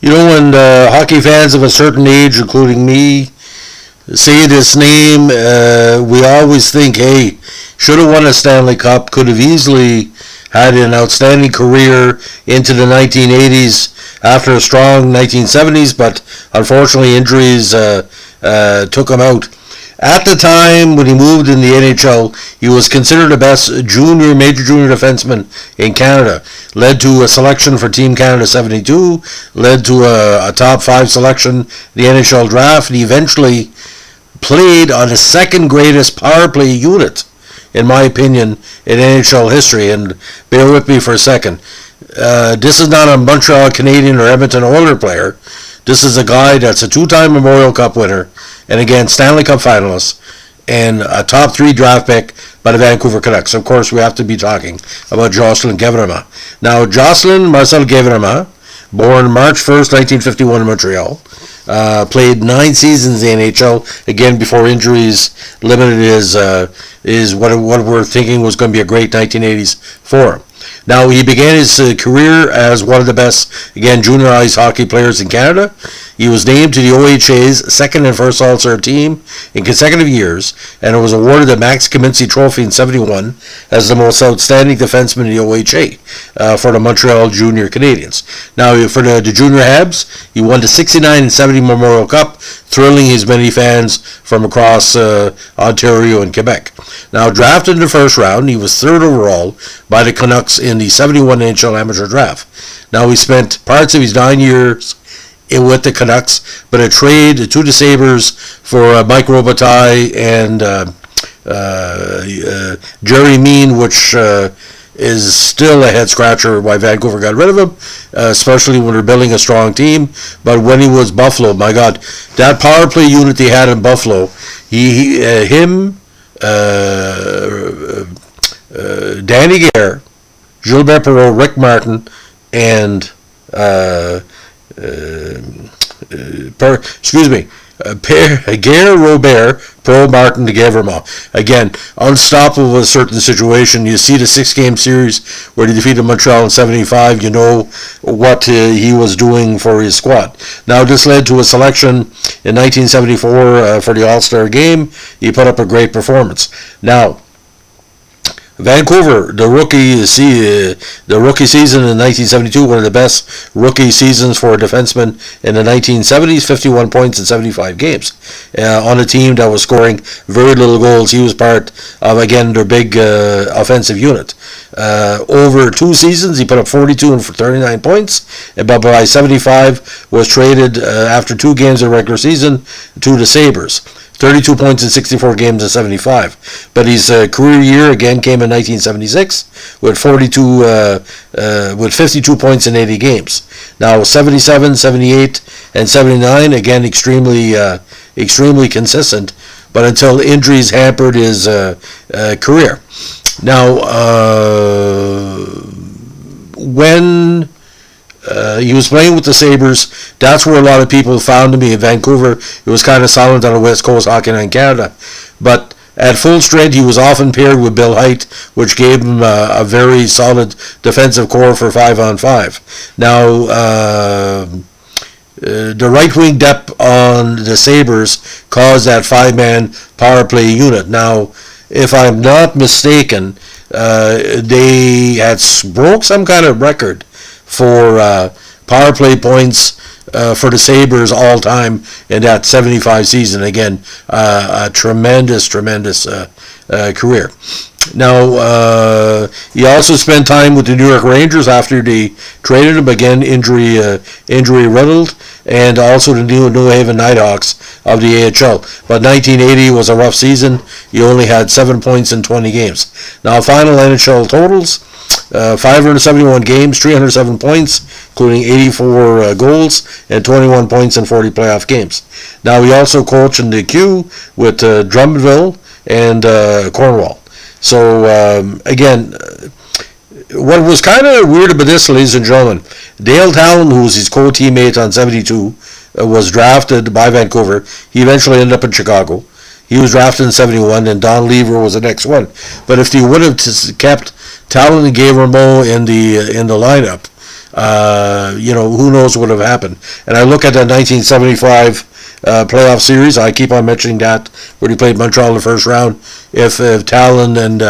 You know, when hockey fans of a certain age, including me, say this name, we always think, hey, should have won a Stanley Cup, could have easily had an outstanding career into the 1980s after a strong 1970s, but unfortunately injuries took him out. At the time when he moved in the NHL, he was considered the best major junior defenseman in Canada. Led to a selection for Team Canada 72, led to a top 5 selection in the NHL draft, and eventually played on the second greatest power play unit, in my opinion, in NHL history. And bear with me for a second. This is not a Montreal Canadian or Edmonton Oilers player. This is a guy that's a 2-time Memorial Cup winner, and again, Stanley Cup finalist, and a top 3 draft pick by the Vancouver Canucks. Of course, we have to be talking about Jocelyn Guevremont. Now, Jocelyn Marcel Guevremont, born March 1st, 1951 in Montreal, played 9 seasons in the NHL, again, before injuries limited his what we're thinking was going to be a great 1980s for him. Now, he began his career as one of the best, again, junior ice hockey players in Canada. He was named to the OHA's second and first All-Star team in consecutive years, and was awarded the Max Kaminsky Trophy in '71 as the most outstanding defenseman in the OHA for the Montreal Junior Canadiens. Now, for the Junior Habs, he won the '69 and '70 Memorial Cup, thrilling his many fans from across Ontario and Quebec. Now, drafted in the first round, he was 3rd overall by the Canucks in the '71 NHL Amateur Draft. Now, he spent parts of his 9 years with the Canucks, but a trade to the Sabres for Mike Robitaille and Jerry Mean, which is still a head-scratcher why Vancouver got rid of him, especially when they're building a strong team. But when he was Buffalo, my God, that power play unit they had in Buffalo, him, Danny Gare, Gilbert Perreault, Rick Martin, and Gare, Robert, Perreault, Martin, to Guevremont. Again, unstoppable in a certain situation. You see the 6-game series where he defeated Montreal in '75. You know what he was doing for his squad. Now, this led to a selection in 1974 for the All-Star game. He put up a great performance. Now, Vancouver, the rookie season in 1972, one of the best rookie seasons for a defenseman in the 1970s, 51 points in 75 games. On a team that was scoring very little goals, he was part of, again, their big offensive unit. Over 2 seasons, he put up 42 and 39 points, but by 75 was traded after 2 games of the regular season to the Sabres. 32 points in 64 games in '75. But his career year again came in 1976 with 52 points in 80 games. Now 77, 78, and 79 again extremely consistent, but until injuries hampered his career. Now when he was playing with the Sabres, that's where a lot of people found him. In Vancouver, it was kind of silent on the West Coast hockey in Canada. But at full strength, he was often paired with Bill Haight, which gave him a very solid defensive core for 5-on-5. Now, the right wing depth on the Sabres caused that 5-man power play unit. Now, if I'm not mistaken, they had broke some kind of record for power play points for the Sabres all time in that 75 season. Again, a tremendous career. Now, he also spent time with the New York Rangers after they traded him, again injury riddled, and also the New Haven Nighthawks of the AHL. But 1980 was a rough season. He only had 7 points in 20 games. Now, final NHL totals: 571 games, 307 points, including 84 goals, and 21 points in 40 playoff games. Now, he also coached in the Q with Drummondville and Cornwall. So, again, what was kind of weird about this, ladies and gentlemen, Dale Talon, who was his co-teammate on 72, was drafted by Vancouver. He eventually ended up in Chicago. He was drafted in 71, and Don Lever was the next one. But if they would have kept Talon and Guevremont in the lineup, who knows what would have happened. And I look at the 1975 playoff series. I keep on mentioning that, where he played Montreal in the first round. If Talon and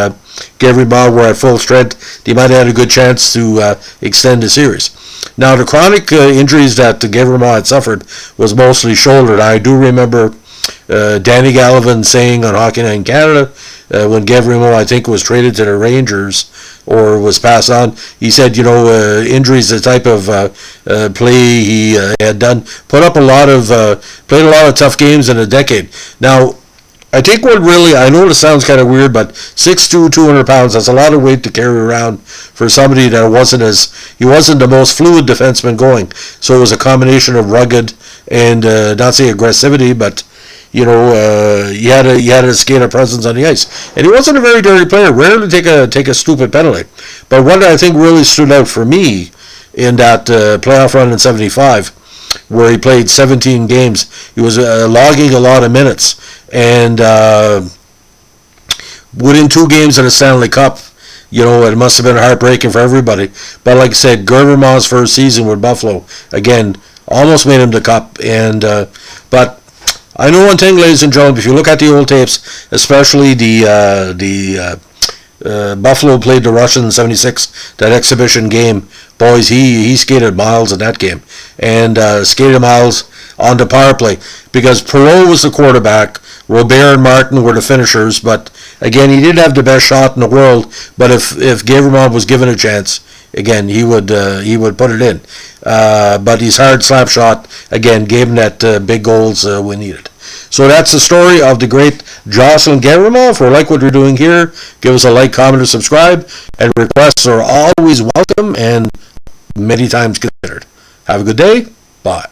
Guevremont were at full strength, they might have had a good chance to extend the series. Now, the chronic injuries that Guevremont had suffered was mostly shoulder. I do remember Danny Gallivan saying on Hockey Night in Canada, when Guevremont, I think, was traded to the Rangers or was passed on, he said, injuries, the type of play he had done, played a lot of tough games in a decade. Now, I think what really, I know this sounds kind of weird, but 6'2", 200 pounds, that's a lot of weight to carry around for somebody that he wasn't the most fluid defenseman going. So it was a combination of rugged and, not say aggressivity, but he had a skater presence on the ice, and he wasn't a very dirty player. Rarely take a stupid penalty. But what I think really stood out for me in that playoff run in '75, where he played 17 games, he was logging a lot of minutes, and within 2 games in the Stanley Cup, it must have been heartbreaking for everybody. But like I said, Guevremont's first season with Buffalo, again, almost made him the Cup, and but. I know one thing, ladies and gentlemen, if you look at the old tapes, especially the Buffalo played the Russians in '76, that exhibition game, boys, he skated miles in that game, and skated miles on the power play, because Perreault was the quarterback, Robert and Martin were the finishers, but again, he didn't have the best shot in the world, but if Guevremont was given a chance, again, he would put it in. But his hard slap shot, again, gave him that big goals we needed. So that's the story of the great Jocelyn Guevremont. If you like what we're doing here, give us a like, comment, or subscribe. And requests are always welcome and many times considered. Have a good day. Bye.